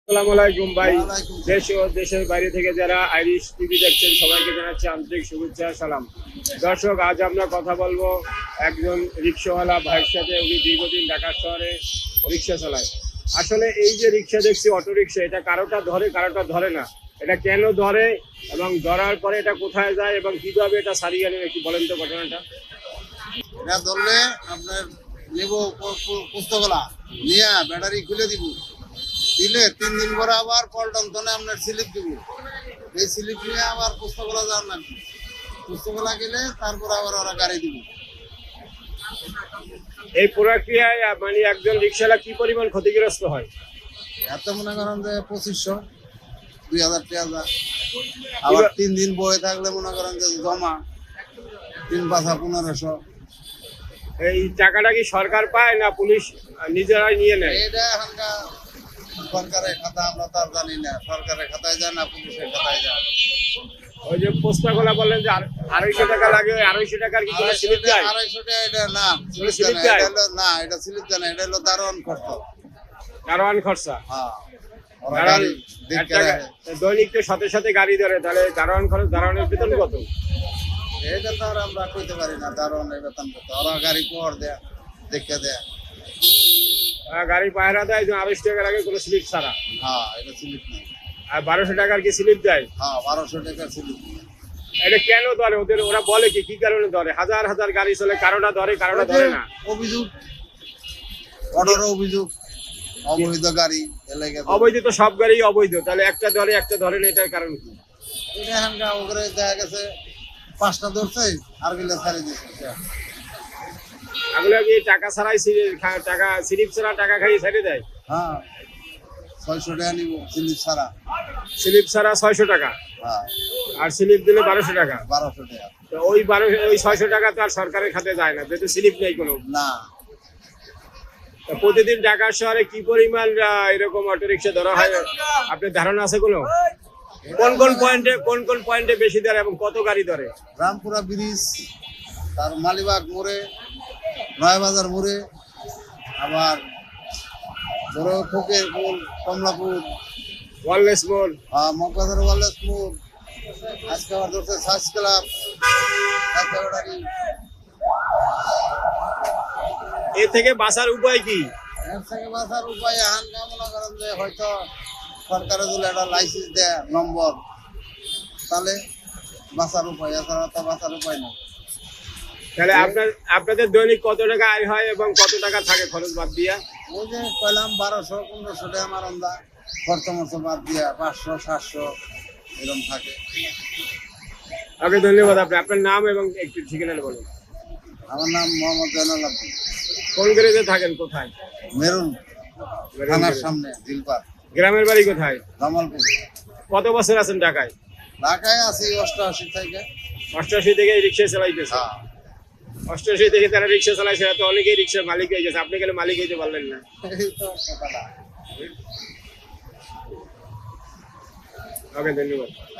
আসসালামু আলাইকুম ভাই। দেশ ও দেশের বাইরে থেকে যারা আইরিশ টিভি দেখছেন সবাইকে জানাচ্ছি আন্তরিক শুভেচ্ছা সালাম। দর্শক, আজ আমরা কথা বলবো একজন রিক্সাওয়ালা ভাইয়ের সাথে। উনি দীর্ঘদিন ঢাকা শহরে রিক্সা চালায়। আসলে এই যে রিক্সা দেখছি, অটো রিক্সা, এটা কারোটা ধরে কারোটা ধরে না। এটা কেন ধরে এবং ধরার পরে এটা কোথায় যায় এবং কিভাবে এটা সারিয়ে আনেন একটু বলেন তো ঘটনাটা। এটা ধরলে আপনার নেব পুস্তকলা নিয়ে ব্যাটারি খুলে দিব, দিলে 3 দিন পরে আবার পল্টন তনে আপনার স্লিপ দিব। এই স্লিপ নিয়ে আবার পুস্তকলা যান না, পুস্তকলা গেলে তারপর আবার ওরা গাড়ি দিব। এই প্রক্রিয়ায় মানে একজন রিক্সাওয়ালা কি পরিমাণ ক্ষতিগ্রস্ত হয়? এত মনে করেন যে 2500 2000 টাকা। আবার 3 দিন বয়ে থাকলে মনে করেন যে জমা 3-5 1500। এই টাকাটা কি সরকার পায় না পুলিশ নিজেরাই নিয়ে নেয়? এটা এখনকার সরকারের খাতা, আমরা তো আর জানি না সরকারের খাতায় যায় না পুলিশের খাতায় যায়। ওই যে পুস্তকলা বললেন যে 250 টাকা লাগে, ওই 250 টাকার কি কোনো স্লিপ দেয়? 250 টাকা এটা না, স্লিপ স্লিপ দেয়? এটা হলো না, এটা স্লিপ দেয় না, এটা হলো দারোয়ান খরচ। দারোয়ান খরচা। হ্যাঁ, ওরা দারোয়ান গাড়ি দেখে রাখে। দৈনিক তো সাথে সাথে গাড়ি ধরে, তাহলে দারোয়ান খরচ, দারোয়ানের বেতন কত? এটা তো আর আমরা কইতে পারি না দারোয়ানের বেতন কত। ওরা গাড়ি পোহর দেয়, দেখে দেয়। গাড়ি পায়রা দেয় 250 টাকা লাগে কোনো স্লিপ ছাড়া। হ্যাঁ, এটা স্লিপ নেই। আর 1200 টাকার কি স্লিপ দেয়? হ্যাঁ, 1200 টাকা স্লিপ। এটা কেন ধরে ওদের? ওরা বলে কি কি কারণে ধরে? হাজার হাজার গাড়ি চলে, কারোটা ধরে কারোটা ধরে না। অভিযোগ, অর্ডার অভিযোগ, অবৈধ গাড়ি এলাকা। অবৈধ তো সব গাড়ি অবৈধ, তাহলে একটা ধরে একটা ধরে না, এটার কারণ কি? এটা এখানকার ওখানে দেখা গেছে 5টা ধরছে আর গেলে ছাড়ি দিচ্ছে। এগুলো কি টাকা ছাড়াই টাকা স্লিপ ছাড়া টাকা খাইয়ে ছেড়ে দেয়? হ্যাঁ, 600 টাকা নিব স্লিপ ছাড়া। স্লিপ ছাড়া 600 টাকা, হ্যাঁ, আর স্লিপ দিলে 1200 টাকা। 1200 টাকা। তো ওই 600 টাকা তো আর সরকারের খাতে যায় না, যেহেতু স্লিপ নেই কোনো। না, তো প্রতিদিন ঢাকা শহরে কি পরিমাণ এরকম অটোরিকশা ধরা হয় আপনার ধারণা আছে কোনো? কোন কোন পয়েন্টে বেশি ধরে এবং কত গাড়ি ধরে? রামপুরা ব্রিজ, তার মালিবাগ মোড়ে, নয়াবাজার মোড়ে, আবার বড় ফোকের মোড়, কমলাপুর, ওয়ারলেস মোড়, মগবাজার ওয়ারলেস মোড়। আজকে আবার ধরছে সার্চ ক্লাব, একেবারে। এ থেকে বাঁচার উপায় কি? এর থেকে বাঁচার উপায় এখানকার মনে করেন যে হয়তো সরকারে যদি একটা লাইসেন্স দেয় নম্বর, তাহলে বাঁচার উপায়, এছাড়া তো বাঁচার উপায় নেই। তাহলে আপনাদের দৈনিক কত টাকা আয় হয় এবং কত টাকা থাকে খরচ বাদ দিয়া? ওই যে কইলাম 1200-1500 টাকা আমার আন্দা খরচ মরচ বাদ দিয়া 500-700 এরকম থাকে। ওকে, ধন্যবাদ। আপনার নাম এবং একটু ঠিকানা বলুন। আমার নাম মোহাম্মদ জয়নাল আব্দিন। কোন গ্রেডে থাকেন, কোথায়? মেরুন থানার সামনে দিলপার। গ্রামের বাড়ি কোথায়? জামালপুর। কত বছর আছেন ঢাকায়? ঢাকায় আছি 88 থেকে। 88 থেকে রিক্সা চালাইতেছে? হ্যাঁ, 88 থেকে যারা রিক্সা চালায় সেটা তো অনেকেই রিক্সার মালিক হয়ে গেছে, আপনি গেলে মালিক হইতে পারলেন না। এই তো কথাটা। ওকে, ধন্যবাদ।